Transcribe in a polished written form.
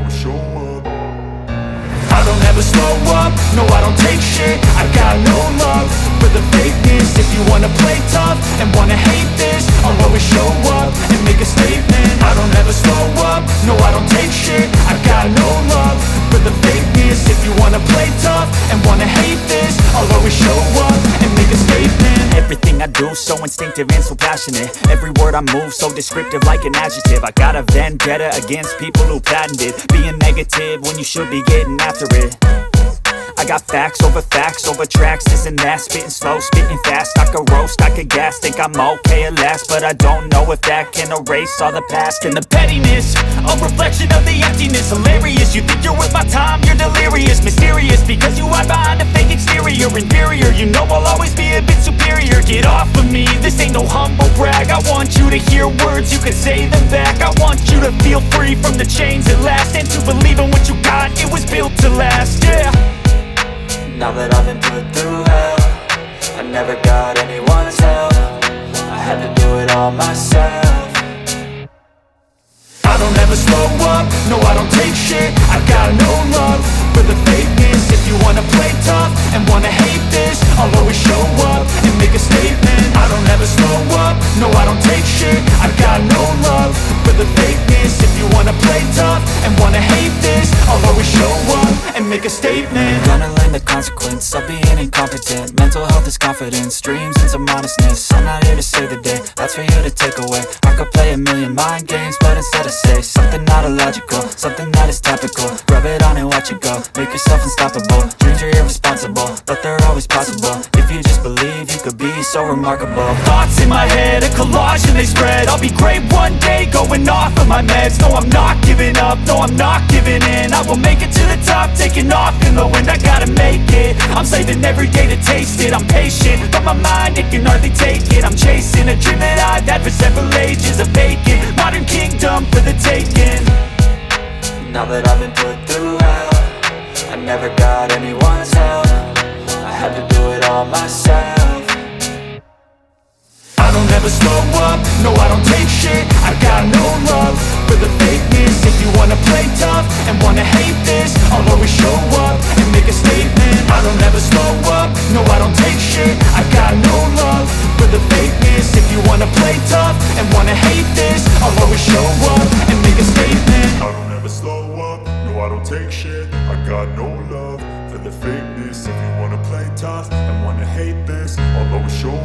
always show up. I don't ever slow up, no I don't take shit. I got no love for the fakeness. If you wanna play tough and wanna hate this, I'll always show up and make a statement. I don't ever slow up, no I don't take shit. I got no love for the fakeness. If you wanna play tough and wanna hate this, I'll always show up and make a statement. Everything I do so instinctive and so passionate. Every word I move so descriptive like an adjective. I got a vendetta against people who patented being negative when you should be getting after it. I got facts over tracks, this and that. Spitting slow, spitting fast. I could roast, I could gas. Think I'm okay at last, but I don't know if that can erase all the past. And the pettiness, a reflection of the emptiness. Hilarious, you think you're worth my time, you're delirious. Mysterious, because you hide behind a fake exterior. Inferior, you know I'll always be a bit superior. Get off of me, this ain't no humble brag. I want you to hear words, you can say them back. I want you to feel free from the chains at last, and to believe in what you got, it was built to last, yeah. Now that I've been put through hell, I never got anyone's help. I had to do it all myself. I don't ever slow up, no I don't take shit. I got no love for the fakeness. If you wanna play tough and wanna hate this, I'll always show up and make a statement. I don't ever slow up, no I don't take shit. I got no love for the fakeness. If you wanna play tough and wanna hate this, I'll always show up and make a statement. Gonna learn the consequence of being incompetent. Mental health is confidence, dreams and some modestness. I'm not here to save the day, that's for you to take away. I could play a million mind games, but instead I say something not illogical, something that is topical. Rub it on and watch it go, make yourself unstoppable. Dreams are irresponsible, but they're always possible. If you just believe, you could be so remarkable. Thoughts in my head, a collage and they spread. I'll be great one day, going off of my meds. No I'm not giving up, no I'm not giving in. I will make it to the top, taking off in the wind. I gotta make it, I'm saving every day to taste it. I'm patient, but my mind, it can hardly take it. I'm chasing a dream that I've had for several ages. A vacant, modern kingdom for the taking. Now that I've been put through hell, I never got anyone's help. I had to do it all myself. I don't ever slow up, no I don't take shit. I got no love for the fakeness. If you wanna play tough and wanna hate this, I'll always show up and make a statement. I don't ever slow up, no I don't take shit. I got no love for the fakeness. If you wanna play tough and wanna hate this, I'll always show up and make a statement. I don't ever slow up, no I don't take shit. I got no love for the fakeness. If you wanna play tough and wanna hate this, I'll always show